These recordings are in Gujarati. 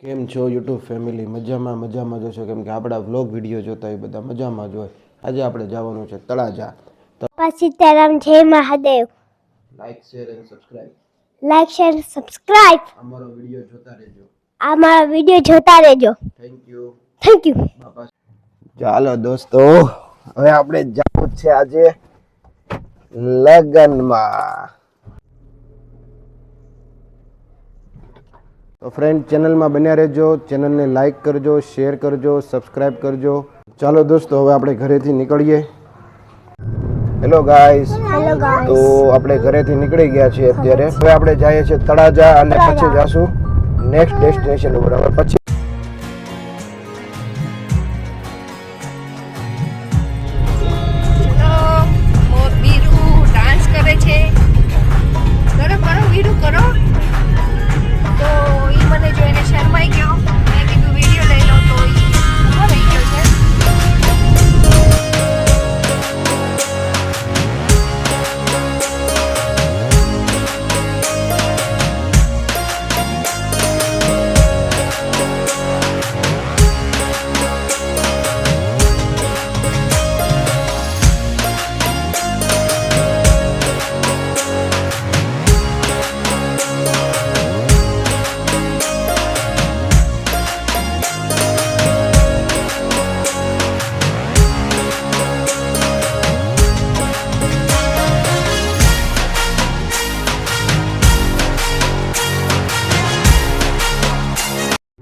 કેમ છો યુટ્યુબ ફેમિલી? મજામાં જોશો, કેમ કે આપણા વ્લોગ વિડીયો જોતા એ બધા મજામાં જ હોય. આજે આપણે જવાનું છે તળાજા. બાપા સીતારામ, જય મહાદેવ. લાઈક શેર અને સબસ્ક્રાઇબ. Like share subscribe. અમારો વિડીયો જોતા રહેજો. Thank you. બાપા. ચાલો દોસ્તો, હવે આપણે જવું છે આજે લગનમાં. તો ફ્રેન્ડ, ચેનલમાં બન્યા રહેજો, ચેનલને લાઈક કરજો, શેર કરજો, સબસ્ક્રાઇબ કરજો. ચાલો દોસ્તો, હવે આપણે ઘરેથી નીકળીએ. Hello guys. તો આપણે ઘરેથી નીકળી ગયા છીએ અત્યારે. હવે આપણે જઈએ છીએ તળાજા અને પછી જાશું નેક્સ્ટ ડેસ્ટિનેશન ઉપર. હવે પછી ડાન્સ કરે છે. કરો વીરુ કરો. તો ઈ મને જોઈને શરમાઈ ગયો. મેં કીધું વિડીયો લઈ લો, તો ઈ ઉભો રહી ગયો છે.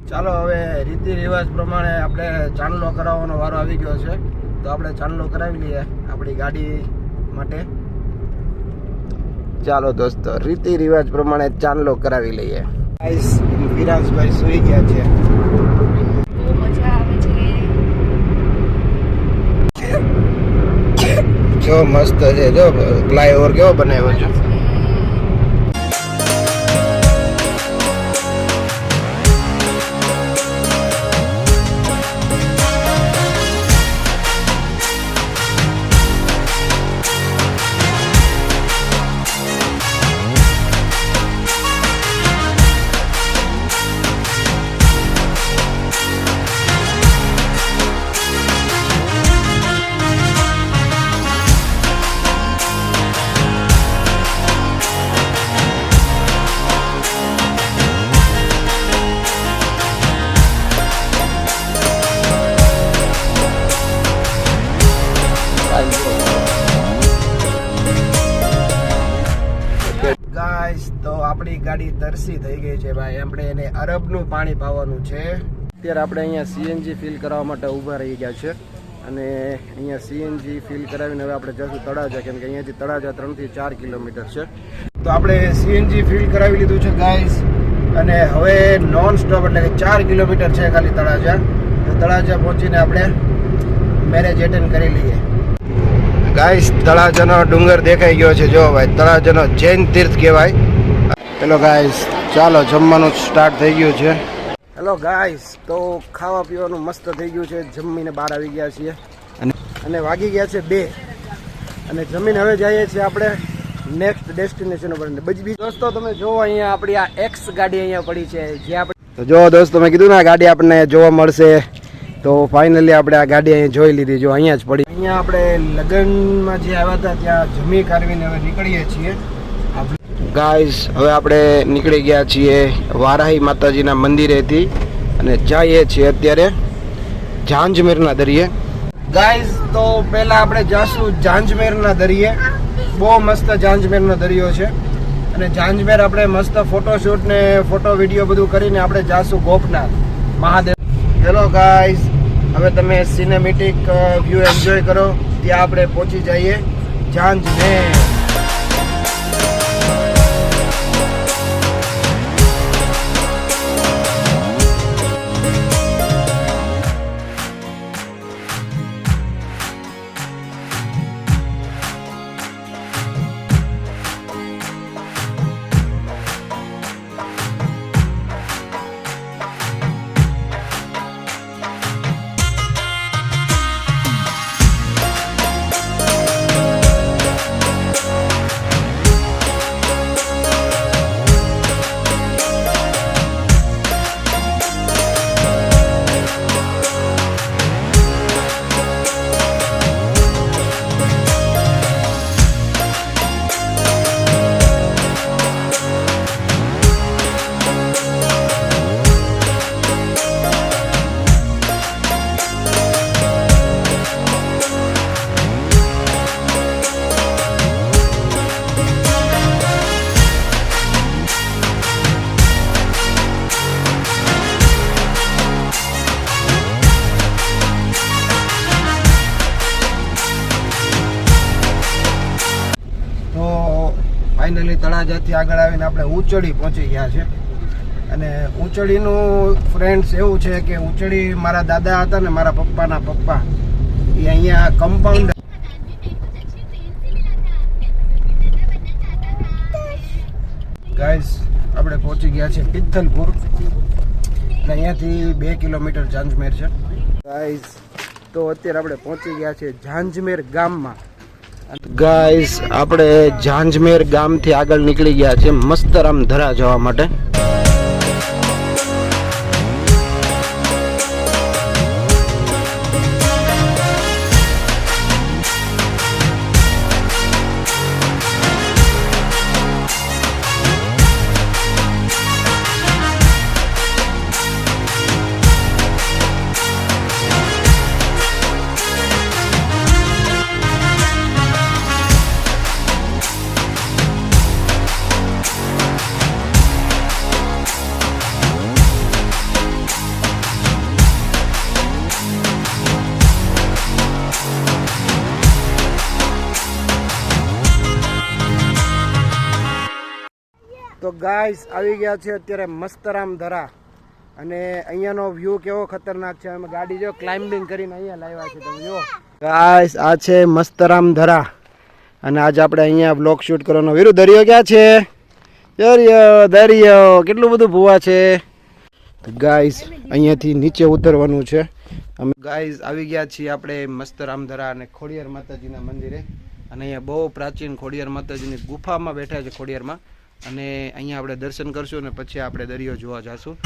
ચાલો, હવે રીતિ રિવાજ પ્રમાણે આપણે ચાંદલો કરાવવાનો વારો આવી ગયો છે. તો આપણે ચાંદલો કરાવી લઈએ આપણી ગાડી માટે. ચાલો દોસ્તો, રીતિ રિવાજ પ્રમાણે ચાંદલો કરાવી લઈએ. ગાઈસ, વિરાજભાઈ સૂઈ ગયા છે. બહુ મજા આવે છે. જો મસ્ત છે, જો ફ્લાયઓવર કેવો બનાવ્યો છે. ગાઈસ, તો આપણી ગાડી તરસી થઈ ગઈ છે ભાઈ. આપણે એને અરબનું પાણી પાવાનું છે. અત્યારે આપણે અહીંયા સીએનજી ફિલ કરવા માટે ઊભા રહી ગયા છે. અને અહીંયા સીએનજી ફિલ કરાવીને હવે આપણે જશું તળાજા, કેમ કે અહીંયાથી તળાજા 3 થી 4 કિલોમીટર છે. તો આપણે સીએનજી ફિલ કરાવી લીધું છે ગાઈસ. અને હવે નોન સ્ટોપ, એટલે કે 4 કિલોમીટર છે ખાલી તળાજા. તો તળાજા પહોંચીને આપણે મેરેજ એટેન્ડ કરી લઈએ. ગાઈસ, તળાજાનો ડુંગર દેખાઈ ગયો છે. જો ભાઈ, તળાજાનો જૈન તીર્થ કહેવાય. હેલો ગાઈસ, ચાલો જમવાનું સ્ટાર્ટ થઈ ગયું છે. હેલો ગાઈસ, તો ખાવા પીવાનું મસ્ત થઈ ગયું છે. જમીને બહાર આવી ગયા છીએ અને વાગી ગયા છે 2. અને જમીને હવે જઈએ છીએ આપણે નેક્સ્ટ ડેસ્ટિનેશન ઉપર. દોસ્તો, તમે જો અહીંયા આપણી આ એક્સ ગાડી અહીંયા પડી છે. જે આપણે તો જો દોસ્તો, મેં કીધું ને આ ગાડી આપણને જોવા મળશે. તો ફાઇનલી આપણે આ ગાડી અહીંયા જોઈ લીધી. જો અહીંયા જ પડી. અહીંયા આપણે લગ્નમાં જે આવ્યા હતા ત્યાં જમી કાઢવીને હવે નીકળીએ છીએ. ગાઈસ, હવે આપણે નીકળી ગયા છીએ વારાહી માતાજીના મંદિરેથી અને જઈએ છીએ અત્યારે ઝાંઝમેરના દરિયે. ગાઈસ, તો પહેલા આપણે જાશું ઝાંઝમેરના દરિયે. બહુ મસ્ત ઝાંઝમેરનો દરિયો છે. અને ઝાંઝમેર આપણે મસ્ત ફોટોશૂટ ને ફોટો વિડીયો બધું કરીને આપણે જાશું ગોપનાથ મહાદેવ. હેલો ગાઈસ, હવે તમે સિનેમેટિક વ્યૂ એન્જોય કરો. ત્યાં આપણે પહોંચી જઈએ ઝાંઝમેર. તળાજાથી આગળ આવીને આપણે ઉચડી પહોંચી ગયા છે. અને ઉચડીનું ફ્રેન્ડ્સ એવું છે કે ઉચડી મારા દાદા હતા ને મારા પપ્પાના પપ્પા એ અહીંયા કમ્પાઉન્ડ ગાઈસ આપણે પહોંચી ગયા છે પિથલપુર અને અહીંયાથી 2 કિલોમીટર ઝાંઝમેર છે. ગાઈસ તો અત્યારે આપણે પહોંચી ગયા છે ઝાંઝમેર ગામમાં. ગાઈસ આપણે ઝાંઝમેર ગામથી આગળ નીકળી ગયા છે મસ્તરામ ધરા જવા માટે. તો ગાઈસ આવી ગયા છે અત્યારે મસ્તરામ ધરા અને અહીંયાનો વ્યૂ કેવો ખતરનાક છે. અમે ગાડી જો ક્લાઇમ્બિંગ કરીને અહીંયા લાવ્યા છે. તમે જો ગાઈસ આ છે મસ્તરામ ધરા અને આજે આપણે અહીંયા બ્લોગ શૂટ કરવાનો. વીરુ દરિયો ક્યાં છે? દરિયો કેટલું બધું ભૂવા છે. તો ગાઈસ અહીંયાથી નીચે ઉતરવાનું છે. અમે ગાઈસ આવી ગયા છીએ આપણે મસ્તરામ ધરા અને ખોડિયાર માતાજીના મંદિરે. અને અહીંયા બહુ પ્રાચીન ખોડિયાર માતાજીની ગુફામાં બેઠા છે ખોડિયારમાં. અને અહીંયા આપણે દર્શન કરશું અને પછી આપણે દરિયો જોવા જઈશું.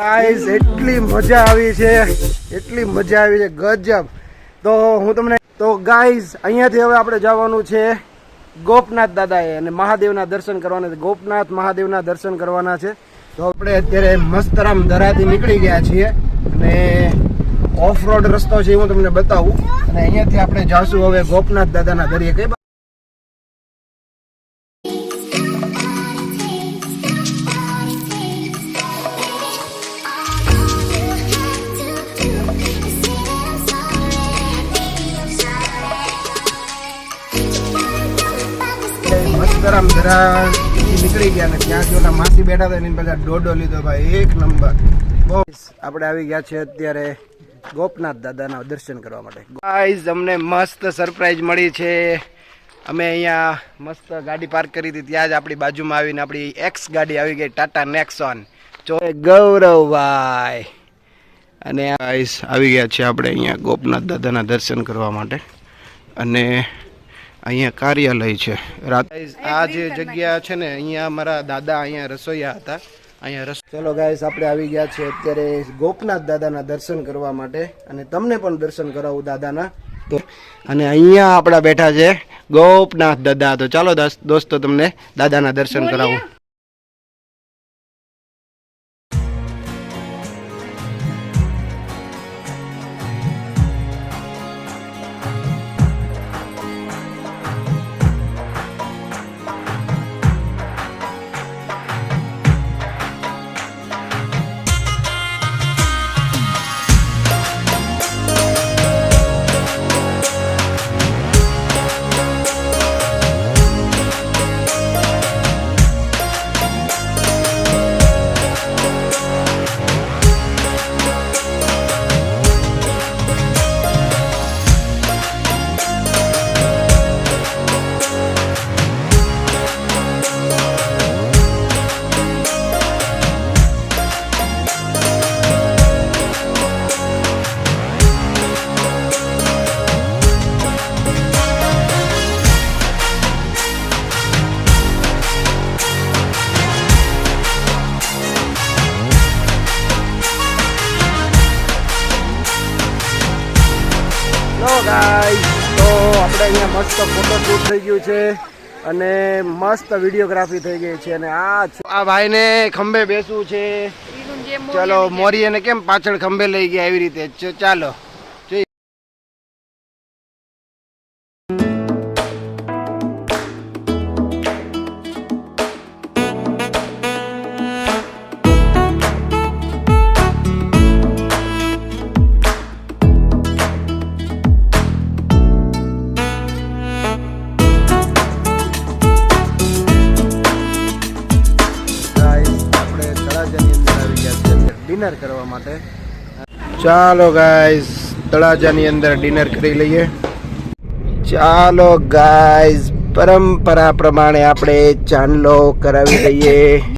ગાઈસ એટલી મજા આવી છે ગજબ. તો હું તમને ગાઈસ અહીંયાથી હવે આપણે જવાનું છે ગોપનાથ દાદાએ અને મહાદેવના દર્શન કરવાના છે. ગોપનાથ મહાદેવના દર્શન કરવાના છે. તો આપણે અત્યારે મસ્તરામ દરાથી નીકળી ગયા છીએ અને ઓફ રોડ રસ્તો છે હું તમને બતાવું. અને અહીંયાથી આપણે જાશું હવે ગોપનાથ દાદાના દરિયે. કઈ મસ્તરામ દરા નીકળી ગયા ને ત્યાંથી ઓલા માસી બેઠા હતા એની પેલા ડોડો લીધો ભાઈ એક નંબર. આપણે આવી ગયા છે અત્યારે ગોપનાથ દાદાના દર્શન કરવા માટે. ગાઈઝ અમને મસ્ત સરપ્રાઈઝ મળી છે. અમે અહીંયા મસ્ત ગાડી પાર્ક કરી હતી ત્યાં જ આપણી બાજુમાં આવીને આપણી એક્સ ગાડી આવી ગઈ ટાટા નેક્સોન. ગૌરવભાઈ અને ગાઈઝ આવી ગયા છે આપણે અહીંયા ગોપનાથ દાદાના દર્શન કરવા માટે. અને અહીંયા કાર્યાલય છે. આ જે જગ્યા છે ને અહીંયા અમારા દાદા અહીંયા રસોઈયા હતા. ચલો ગાઈસ આપણે આવી ગયા છે અત્યારે ગોપનાથ દાદાના દર્શન કરવા માટે અને તમને પણ દર્શન કરાવું દાદાના. તો અને અહીંયા આપણા બેઠા છે ગોપનાથ દાદા. તો ચાલો દોસ્તો તમને દાદાના દર્શન કરાવું. ગાઈસ તો આપણે અહીંયા મસ્ત ફોટોશૂટ થઈ ગયું છે અને મસ્ત વિડીયોગ્રાફી થઈ ગઈ છે. અને આ ભાઈને ખંભે બેસવું છે. ચલો મોરીને કેમ પાછળ ખંભે લઈ ગયા એવી રીતે ચાલો. ડિનર કરવા માટે ચાલો ગાઈઝ તળાજાની અંદર ડિનર કરી લઈએ. ચાલો ગાઈઝ પરંપરા પ્રમાણે આપણે ચાંદલો કરાવી દઈએ.